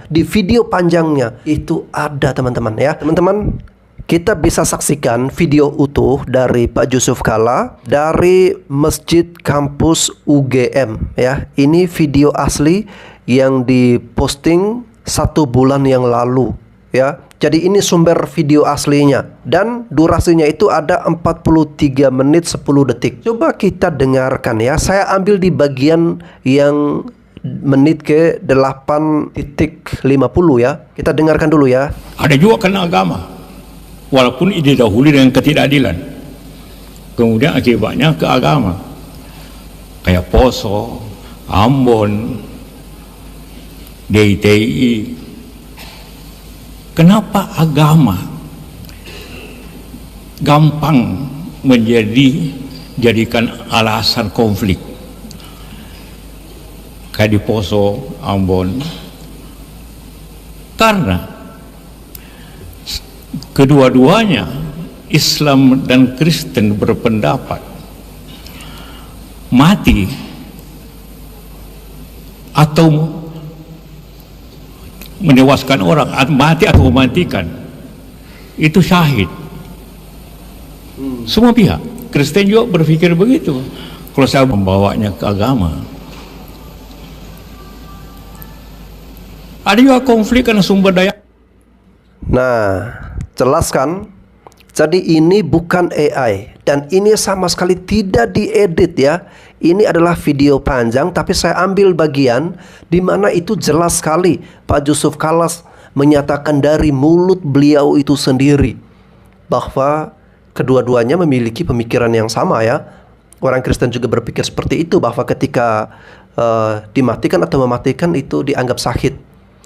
Di video panjangnya itu ada, teman-teman ya. Teman-teman, kita bisa saksikan video utuh dari Pak Yusuf Kalla dari Masjid Kampus UGM ya. Ini video asli yang diposting 1 bulan yang lalu ya. Jadi ini sumber video aslinya dan durasinya itu ada 43 menit 10 detik. Coba kita dengarkan ya. Saya ambil di bagian yang menit ke 8.50 ya. Kita dengarkan dulu ya. Ada juga kena agama, walaupun didahului dengan ketidakadilan, kemudian akibatnya ke agama, kayak Poso, Ambon, DITI. Kenapa agama gampang jadikan alasan konflik? Kayak di Poso, Ambon, karena kedua-duanya Islam dan Kristen berpendapat mati atau menewaskan orang, mati atau mematikan itu syahid. Semua pihak Kristen juga berpikir begitu. Kalau saya membawanya ke agama, ada juga konflik karena sumber daya. Nah, jelas kan? Jadi ini bukan AI dan ini sama sekali tidak diedit ya. Ini adalah video panjang, tapi saya ambil bagian di mana itu jelas sekali Pak Yusuf Kalla menyatakan dari mulut beliau itu sendiri bahwa kedua-duanya memiliki pemikiran yang sama ya. Orang Kristen juga berpikir seperti itu, bahwa ketika dimatikan atau mematikan itu dianggap syahid.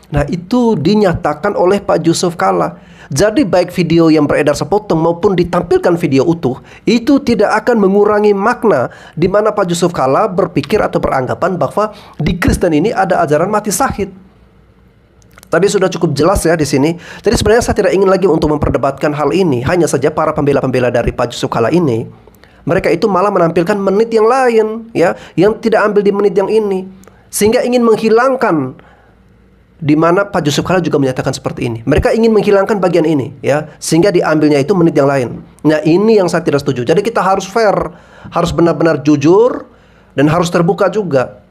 Nah, itu dinyatakan oleh Pak Yusuf Kalla. Jadi baik video yang beredar sepotong maupun ditampilkan video utuh, itu tidak akan mengurangi makna di mana Pak Yusuf Kalla berpikir atau beranggapan bahwa di Kristen ini ada ajaran mati syahid. Tadi sudah cukup jelas ya di sini. Jadi sebenarnya saya tidak ingin lagi untuk memperdebatkan hal ini. Hanya saja para pembela-pembela dari Pak Yusuf Kalla ini, mereka itu malah menampilkan menit yang lain ya, yang tidak ambil di menit yang ini, sehingga ingin menghilangkan di mana Pak Yusuf Kalla juga menyatakan seperti ini. Mereka ingin menghilangkan bagian ini ya, sehingga diambilnya itu menit yang lain. Nah, ini yang saya tidak setuju. Jadi kita harus fair, harus benar-benar jujur dan harus terbuka juga.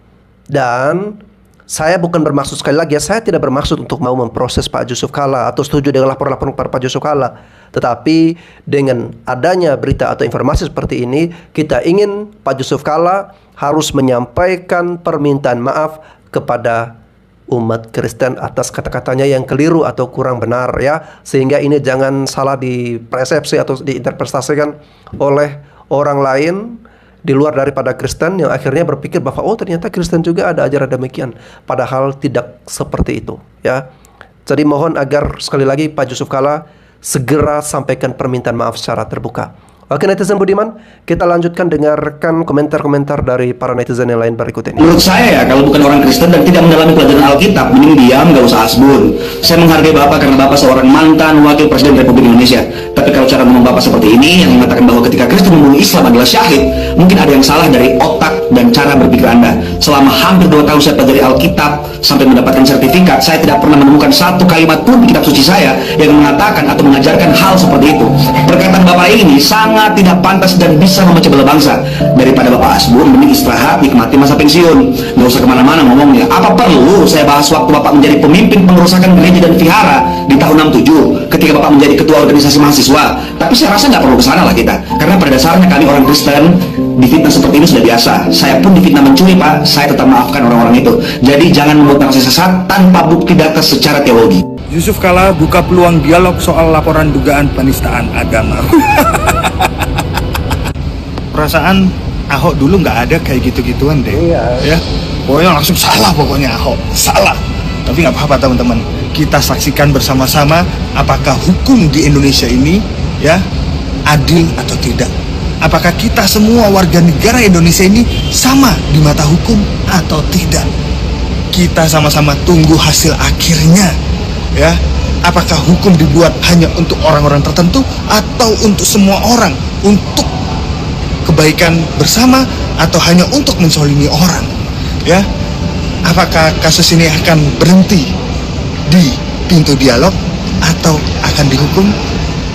Dan saya bukan bermaksud, sekali lagi ya, saya tidak bermaksud untuk mau memproses Pak Yusuf Kalla atau setuju dengan laporan-laporan Pak Yusuf Kalla. Tetapi dengan adanya berita atau informasi seperti ini, kita ingin Pak Yusuf Kalla harus menyampaikan permintaan maaf kepada umat Kristen atas kata-katanya yang keliru atau kurang benar ya, sehingga ini jangan salah dipersepsi atau diinterpretasikan oleh orang lain di luar daripada Kristen yang akhirnya berpikir bahwa oh ternyata Kristen juga ada ajaran demikian, padahal tidak seperti itu ya. Jadi mohon agar sekali lagi Pak Yusuf Kalla segera sampaikan permintaan maaf secara terbuka. Oke netizen budiman, kita lanjutkan dengarkan komentar-komentar dari para netizen yang lain berikut ini. Menurut saya ya, kalau bukan orang Kristen dan tidak mendalami pelajaran Alkitab, mending diam, gak usah asbun. Saya menghargai Bapak karena Bapak seorang mantan wakil presiden Republik Indonesia. Tapi kalau cara ngomong Bapak seperti ini, yang mengatakan bahwa ketika Kristen membunuh Islam adalah syahid, mungkin ada yang salah dari otak dan cara berpikir Anda. Selama hampir 2 tahun saya pelajari Alkitab sampai mendapatkan sertifikat, saya tidak pernah menemukan satu kalimat pun di kitab suci saya yang mengatakan atau mengajarkan hal seperti itu. Perkataan Bapak ini sangat tidak pantas dan bisa memecah belah bangsa. Daripada Bapak asbun, mending istirahat, nikmati masa pensiun. Gak usah kemana-mana ngomongnya. Apa perlu saya bahas waktu Bapak menjadi pemimpin pengerusakan gereja dan vihara di tahun 67 ketika Bapak menjadi ketua organisasi mahasiswa? Tapi saya rasa nggak perlu kesana lah kita, karena pada dasarnya kami orang Kristen difitnah seperti ini sudah biasa. Saya pun difitnah mencuri, Pak. Saya tetap maafkan orang-orang itu. Jadi jangan membuat narasi sesat tanpa bukti data secara teologi. Yusuf Kalla buka peluang dialog soal laporan dugaan penistaan agama. Perasaan Ahok dulu nggak ada kayak gitu-gituan deh. Ya, pokoknya langsung salah, pokoknya Ahok salah. Tapi nggak apa-apa teman-teman, kita saksikan bersama-sama apakah hukum di Indonesia ini ya adil atau tidak. Apakah kita semua warga negara Indonesia ini sama di mata hukum atau tidak? Kita sama-sama tunggu hasil akhirnya ya. Apakah hukum dibuat hanya untuk orang-orang tertentu atau untuk semua orang, untuk kebaikan bersama atau hanya untuk menzalimi orang ya? Apakah kasus ini akan berhenti di pintu dialog atau akan dihukum?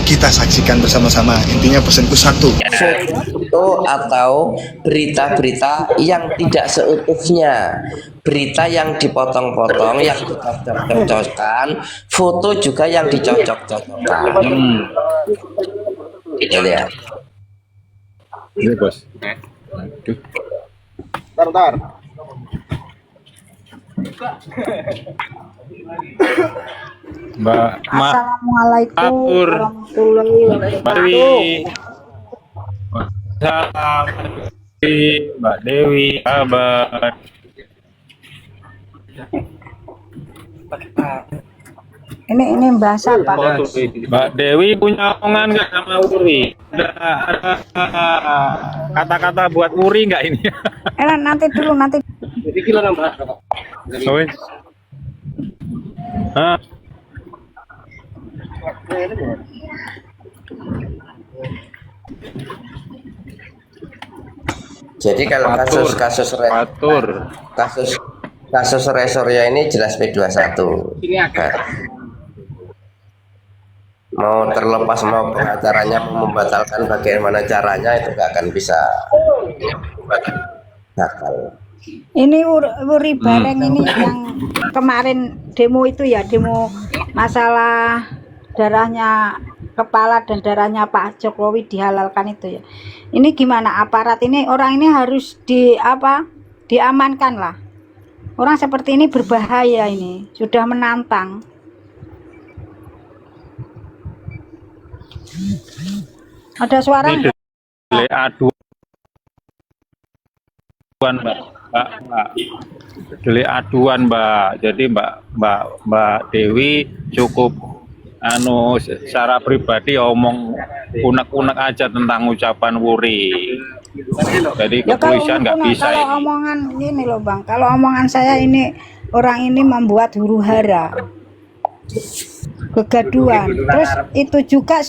Kita saksikan bersama-sama. Intinya pesanku satu. Foto atau berita-berita yang tidak seutuhnya, berita yang dipotong-potong, yang dicocok-cocokkan, foto juga yang dicocok-cocokkan. Gitu ya. Ini bos. Bentar. Mbak Assalamualaikum Atur. warahmatullahi Mbak Dewi. wabarakatuh. Salam Mbak Dewi, kabar? Ini bahasa Pak. Mbak Dewi punya omongan nggak sama Uri? Ada kata-kata buat Uri nggak ini? Nanti dulu nanti. Wes. Hah? Jadi kalau kasus Resorya ini jelas P21. Nah, mau terlepas mau pengacaranya mau membatalkan bagaimana caranya itu nggak akan bisa bakal. Ini Uri Bareng ini yang kemarin demo itu ya, demo masalah darahnya kepala dan darahnya Pak Jokowi dihalalkan itu ya. Ini gimana aparat ini, orang ini harus diamankan lah. Orang seperti ini berbahaya, ini sudah menantang. Ada suara Ini nggak? delik aduan Mbak. Jadi Mbak Dewi cukup secara pribadi omong unek-unek aja tentang ucapan Wuri. Jadi Ya kalau kepolisian nggak bisa kalau ini. omongan ini loh Bang, kalau omongan saya ini orang ini membuat huru-hara, kegaduhan. Terus itu juga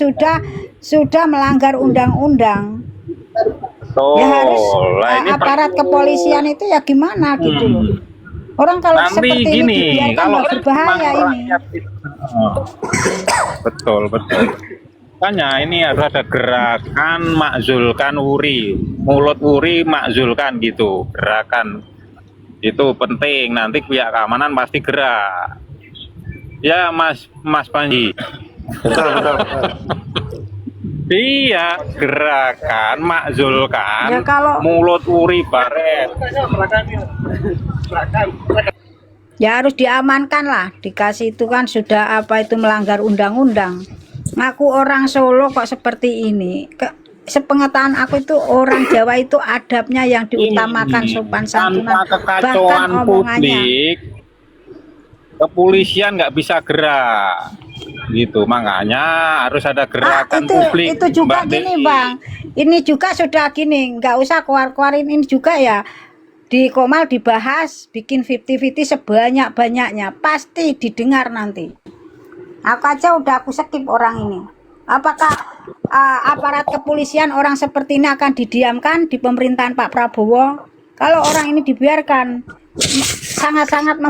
sudah melanggar undang-undang. Ya harus aparat kepolisian itu ya gimana gitu loh. Orang kalau Nanti seperti gini, ini dibiarkan kalau ya berbahaya ini. Betul. Makanya ini harus ada gerakan makzulkan Wuri, mulut Wuri makzulkan gitu, gerakan itu penting. Nanti pihak keamanan pasti gerak. Ya Mas Panji. Betul. Iya, gerakan makzulkan Ya, kalau- mulut Wuri Baret. Ya harus diamankan lah. Dikasih itu kan sudah melanggar undang-undang. Ngaku orang Solo kok seperti ini. Sepengetahuan aku itu orang Jawa itu adabnya yang diutamakan, sopan santunan. Tanpa kekacauan publik, kepolisian nggak bisa gerak. Gitu, makanya harus ada gerakan publik. Itu juga Mbak gini Dewi. Bang, ini juga sudah gini, nggak usah keluar-keluarin ini juga ya. Di Komal dibahas, bikin 50-50 sebanyak-banyaknya, pasti didengar nanti. Aku aja udah aku skip orang ini. Apakah aparat kepolisian orang seperti ini akan didiamkan di pemerintahan Pak Prabowo? Kalau orang ini dibiarkan, sangat-sangat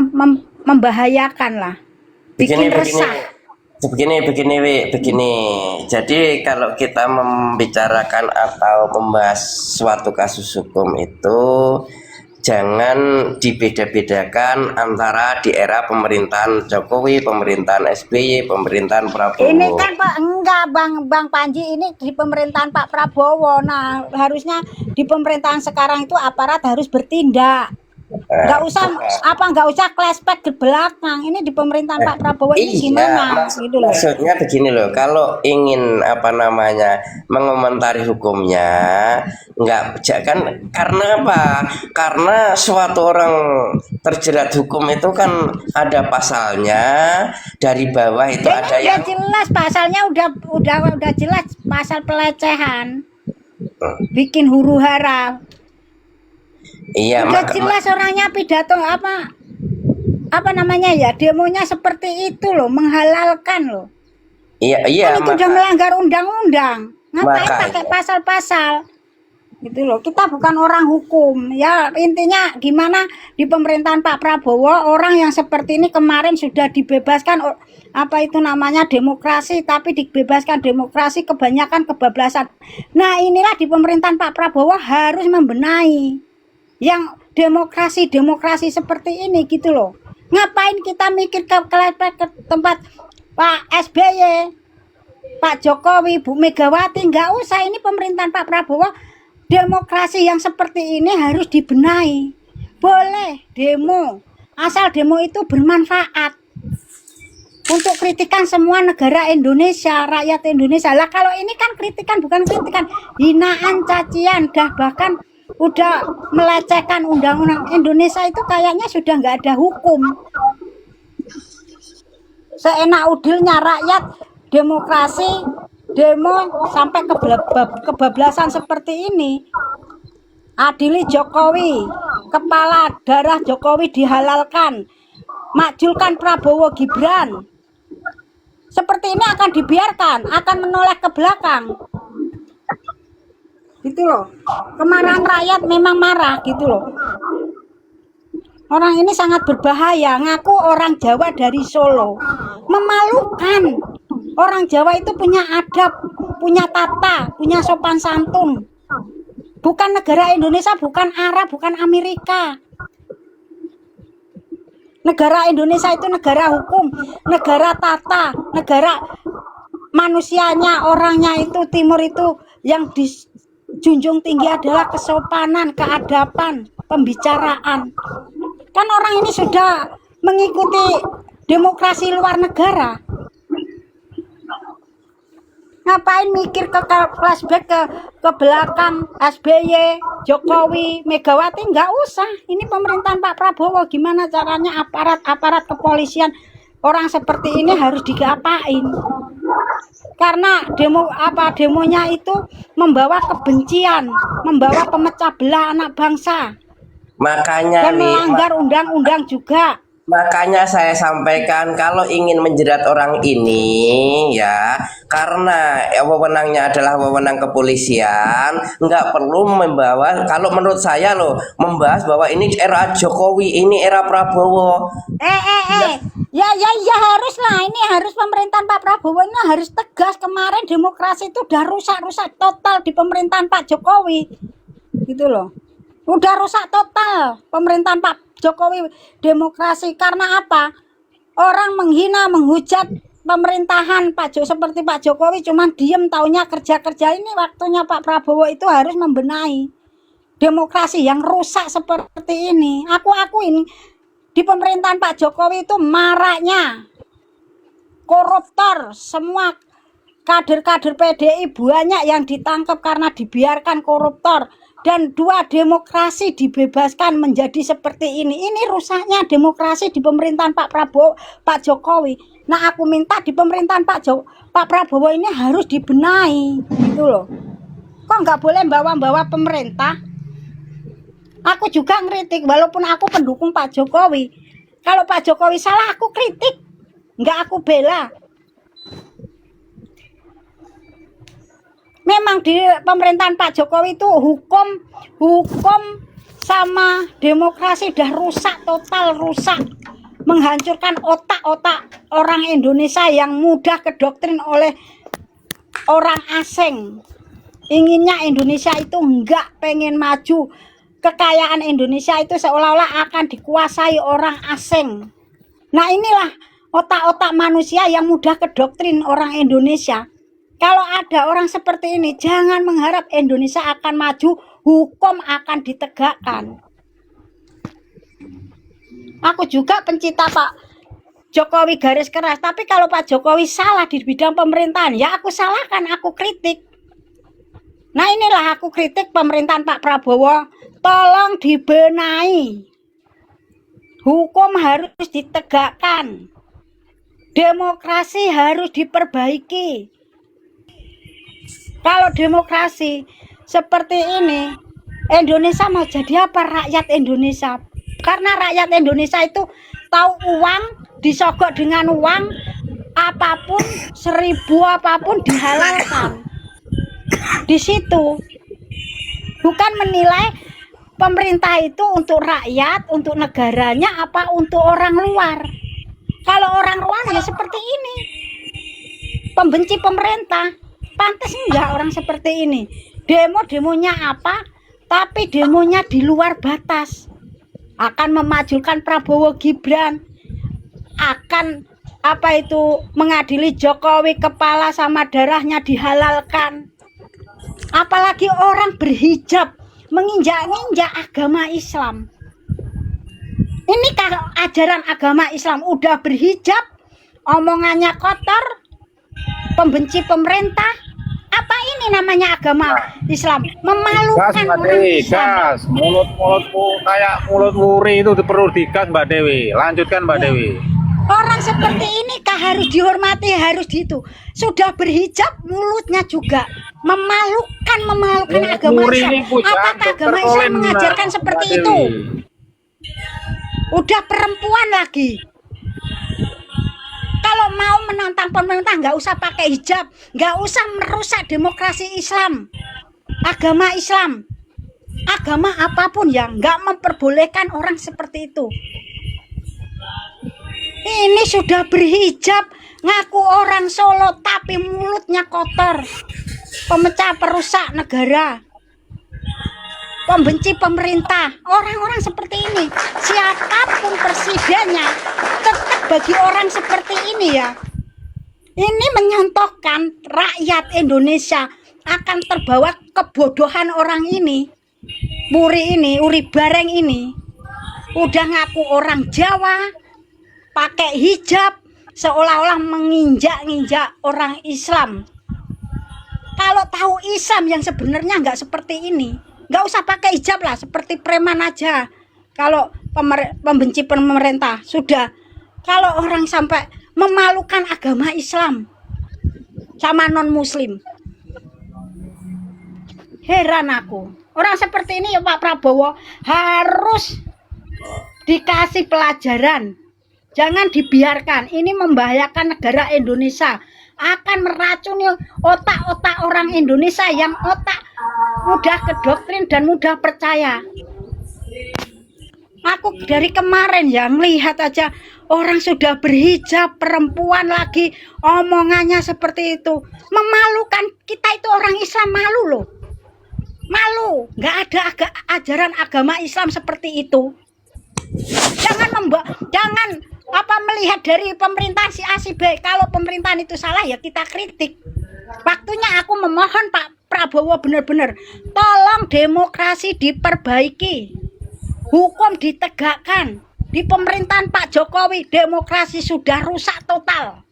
membahayakan lah. Bikin resah. Begini. Jadi kalau kita membicarakan atau membahas suatu kasus hukum itu jangan dibeda-bedakan antara di era pemerintahan Jokowi, pemerintahan SBY, pemerintahan Prabowo. Ini kan Pak, enggak Bang Panji, ini di pemerintahan Pak Prabowo. Nah, harusnya di pemerintahan sekarang itu aparat harus bertindak. Nggak usah flashback ke belakang. Ini di pemerintahan Pak Prabowo ini gimana gitu loh. Maksudnya begini loh, kalau ingin mengomentari hukumnya nggak kan, karena apa? Karena suatu orang terjerat hukum itu kan ada pasalnya, dari bawah itu ada udah yang jelas pasalnya, udah jelas pasal pelecehan, bikin huru-hara. iya Udah jelas orangnya pidato apa namanya ya, demonya seperti itu loh, menghalalkan loh. iya Kan itu udah melanggar undang-undang. Ngapain pakai pasal-pasal? Gitu loh. Kita bukan orang hukum. Ya intinya gimana di pemerintahan Pak Prabowo orang yang seperti ini kemarin sudah dibebaskan apa itu namanya demokrasi, tapi dibebaskan demokrasi kebanyakan kebablasan. Nah, inilah di pemerintahan Pak Prabowo harus membenahi yang demokrasi seperti ini gitu loh. Ngapain kita mikir ke tempat Pak SBY, Pak Jokowi, Bu Megawati, nggak usah. Ini pemerintahan Pak Prabowo, demokrasi yang seperti ini harus dibenahi. Boleh demo, asal demo itu bermanfaat untuk kritikan semua negara Indonesia, rakyat Indonesia. Lah kalau ini kan kritikan, bukan kritikan, hinaan, cacian, bahkan udah melecehkan undang-undang Indonesia. Itu kayaknya sudah nggak ada hukum. Seenak udilnya rakyat demokrasi demo sampai kebablasan seperti ini. Adili Jokowi, kepala daerah Jokowi dihalalkan, majulkan Prabowo Gibran. Seperti ini akan dibiarkan, akan menoleh ke belakang. Gitu loh. Kemarahan rakyat memang marah gitu loh. Orang ini sangat berbahaya, ngaku orang Jawa dari Solo. Memalukan. Orang Jawa itu punya adab, punya tata, punya sopan santun. Bukan negara Indonesia, bukan Arab, bukan Amerika. Negara Indonesia itu negara hukum, negara tata, negara manusianya, orangnya itu timur itu yang dijunjung tinggi adalah kesopanan, keadaban, pembicaraan. Kan orang ini sudah mengikuti demokrasi luar negara. Ngapain mikir ke flashback ke belakang SBY, Jokowi, Megawati, nggak usah. Ini pemerintahan Pak Prabowo, gimana caranya aparat kepolisian orang seperti ini harus diapain? Karena demonya itu membawa kebencian, membawa pemecah belah anak bangsa. Makanya dan melanggar undang-undang juga. Makanya saya sampaikan kalau ingin menjerat orang ini ya, karena wewenangnya adalah wewenang kepolisian, nggak perlu membawa, kalau menurut saya loh, membahas bahwa ini era Jokowi, ini era Prabowo. Ya harus lah, ini harus pemerintahan Pak Prabowo ini harus tegas. Kemarin demokrasi itu udah rusak total di pemerintahan Pak Jokowi. Gitu loh. Udah rusak total pemerintahan Pak Jokowi demokrasi. Karena apa? Orang menghina, menghujat pemerintahan seperti Pak Jokowi cuman diem, taunya kerja-kerja. Ini waktunya Pak Prabowo itu harus membenahi demokrasi yang rusak seperti ini. Aku akuin di pemerintahan Pak Jokowi itu maraknya koruptor. Semua kader-kader PDI banyak yang ditangkap karena dibiarkan koruptor. Dan 2 demokrasi dibebaskan menjadi seperti ini. Ini rusaknya demokrasi di pemerintahan Pak Jokowi. Nah, aku minta di pemerintahan Pak Prabowo ini harus dibenahi, gitu loh. Kok nggak boleh bawa-bawa pemerintah? Aku juga ngeritik, walaupun aku pendukung Pak Jokowi. Kalau Pak Jokowi salah, aku kritik, nggak aku bela. Memang di pemerintahan Pak Jokowi itu hukum sama demokrasi udah rusak total, rusak, menghancurkan otak-otak orang Indonesia yang mudah kedoktrin oleh orang asing. Inginnya Indonesia itu enggak pengen maju, kekayaan Indonesia itu seolah-olah akan dikuasai orang asing. Nah, inilah otak-otak manusia yang mudah kedoktrin orang Indonesia. Kalau ada orang seperti ini, jangan mengharap Indonesia akan maju, hukum akan ditegakkan. Aku juga pencinta Pak Jokowi garis keras, tapi kalau Pak Jokowi salah di bidang pemerintahan, ya aku salahkan, aku kritik. Nah, inilah aku kritik pemerintahan Pak Prabowo, tolong dibenahi. Hukum harus ditegakkan. Demokrasi harus diperbaiki. Kalau demokrasi seperti ini, Indonesia mau jadi apa rakyat Indonesia? Karena rakyat Indonesia itu tahu uang, disogok dengan uang, apapun, 1000 apapun dihalalkan. Di situ bukan menilai pemerintah itu untuk rakyat, untuk negaranya, apa untuk orang luar. Kalau orang luar ya seperti ini, pembenci pemerintah. Pantas enggak orang seperti ini? Demonya apa? Tapi demonya di luar batas. Akan memajukan Prabowo Gibran. Akan apa itu mengadili Jokowi, kepala sama darahnya dihalalkan. Apalagi orang berhijab menginjak-injak agama Islam. Ini kalau ajaran agama Islam udah berhijab, omongannya kotor, pembenci pemerintah. Apa ini namanya agama Islam? Gas Memalukan Mbak orang Dewi, Islam. gas. Mulutmu kayak mulut wuri itu perlu digas Mbak Dewi. Lanjutkan Mbak Dewi. Orang seperti ini kah harus dihormati, harus gitu. Sudah berhijab, mulutnya juga memalukan Mulut agama wuri Islam. ini pujaan Apakah Dr. agama Islam Colin, mengajarkan Mbak seperti Dewi. itu? Udah perempuan lagi. Kalau mau menantang pemerintah nggak usah pakai hijab, nggak usah merusak demokrasi Islam, agama Islam, agama apapun yang nggak memperbolehkan orang seperti itu. Ini sudah berhijab, ngaku orang Solo tapi mulutnya kotor, pemecah perusak negara, pembenci pemerintah. Orang-orang seperti ini, siapapun presidennya, tetap bagi orang seperti ini ya, ini menyontohkan rakyat Indonesia akan terbawa kebodohan orang ini. Uri Bareng ini udah ngaku orang Jawa, pakai hijab, seolah-olah menginjak-injak orang Islam. Kalau tahu Islam yang sebenarnya nggak seperti ini, nggak usah pakai hijab lah, seperti preman aja. Kalau pembenci pemerintah sudah. Kalau orang sampai memalukan agama Islam sama non Muslim, heran aku. Orang seperti ini ya Pak Prabowo harus dikasih pelajaran. Jangan dibiarkan. Ini membahayakan negara Indonesia. Akan meracuni otak-otak orang Indonesia yang otak mudah kedoktrin dan mudah percaya. Aku dari kemarin ya melihat aja orang sudah berhijab, perempuan lagi omongannya seperti itu. Memalukan. Kita itu orang Islam malu loh. Malu. Nggak ada ajaran agama Islam seperti itu. Jangan melihat dari pemerintahan si A si B. Kalau pemerintahan itu salah ya kita kritik. Waktunya aku memohon Pak Prabowo benar-benar tolong demokrasi diperbaiki, hukum ditegakkan. Di pemerintahan Pak Jokowi demokrasi sudah rusak total.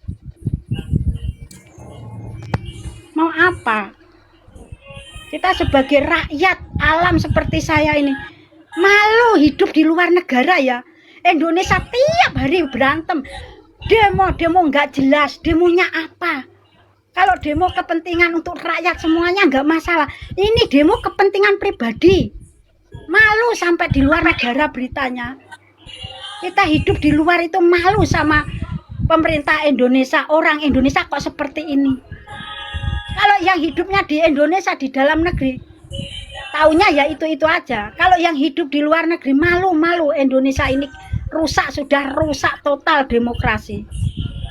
Mau apa? Kita sebagai rakyat alam seperti saya ini malu hidup di luar negara ya. Indonesia tiap hari berantem, demo nggak jelas, demonya apa? Kalau demo kepentingan untuk rakyat semuanya nggak masalah. Ini demo kepentingan pribadi. Malu sampai di luar negara beritanya. Kita hidup di luar itu malu sama pemerintah Indonesia. Orang Indonesia kok seperti ini. Kalau yang hidupnya di Indonesia di dalam negeri, taunya ya itu aja. Kalau yang hidup di luar negeri malu Indonesia ini rusak, sudah rusak total demokrasi.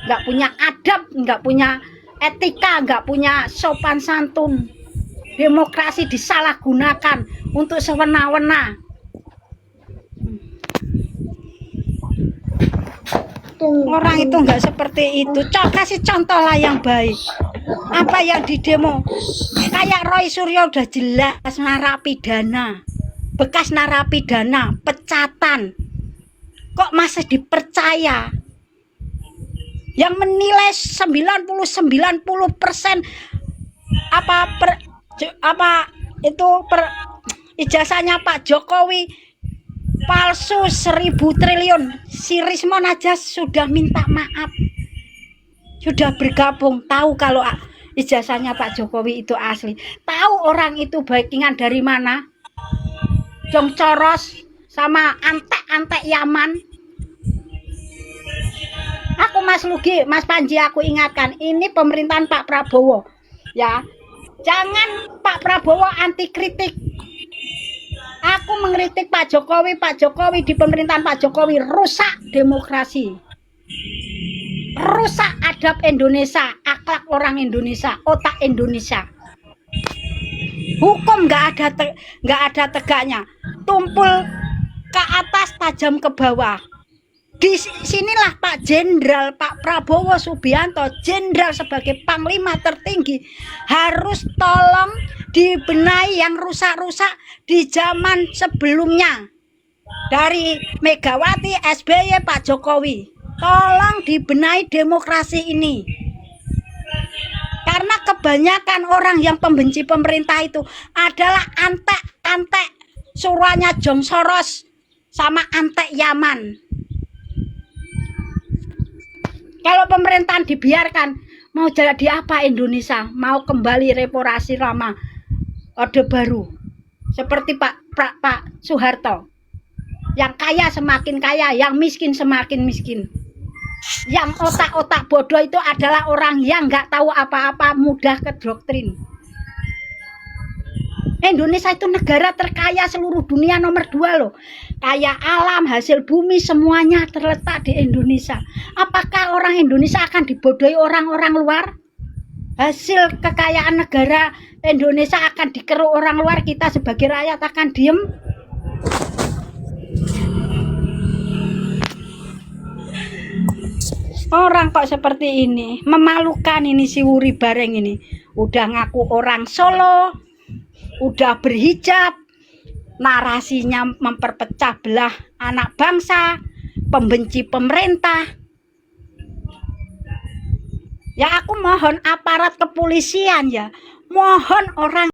Nggak punya adab, nggak punya etika, nggak punya sopan santun. Demokrasi disalahgunakan untuk sewena-wena. Orang itu nggak seperti itu. Kasih contoh lah yang baik. Apa yang di demo? Kayak Roy Suryo udah jelas narapidana, bekas narapidana, pecatan. Kok masih dipercaya? Yang menilai 90% ijazahnya Pak Jokowi palsu 1000 triliun. Si Rismon aja sudah minta maaf, sudah bergabung. Tahu kalau ijazahnya Pak Jokowi itu asli. Tahu orang itu backingan dari mana? Jong Coros sama antek-antek Yaman. Aku Mas Lugi, Mas Panji, aku ingatkan, ini pemerintahan Pak Prabowo ya. Jangan Pak Prabowo anti kritik. Aku mengkritik Pak Jokowi di pemerintahan Pak Jokowi rusak demokrasi. Rusak adab Indonesia, akhlak orang Indonesia, otak Indonesia. Hukum nggak ada tegaknya, tumpul ke atas, tajam ke bawah. Di sinilah Pak Jenderal Pak Prabowo Subianto, jenderal sebagai panglima tertinggi, harus tolong dibenahi yang rusak-rusak di zaman sebelumnya. Dari Megawati, SBY, Pak Jokowi, tolong dibenahi demokrasi ini. Karena kebanyakan orang yang pembenci pemerintah itu adalah antek-antek suruhannya Jong Soros sama antek Yaman. Kalau pemerintahan dibiarkan, mau jadi apa Indonesia? Mau kembali reformasi lama, Orde Baru, seperti Pak Soeharto. Yang kaya semakin kaya, yang miskin semakin miskin. Yang otak-otak bodoh itu adalah orang yang nggak tahu apa-apa, mudah ke doktrin. Indonesia itu negara terkaya seluruh dunia nomor 2 loh. Kaya alam, hasil bumi, semuanya terletak di Indonesia. Apakah orang Indonesia akan dibodohi orang-orang luar? Hasil kekayaan negara Indonesia akan dikeruk orang luar, kita sebagai rakyat akan diem? Orang kok seperti ini, memalukan ini si Wuri Bareng ini. Udah ngaku orang Solo, udah berhijab, narasinya memperpecah belah anak bangsa, pembenci pemerintah. Ya aku mohon aparat kepolisian ya, mohon orang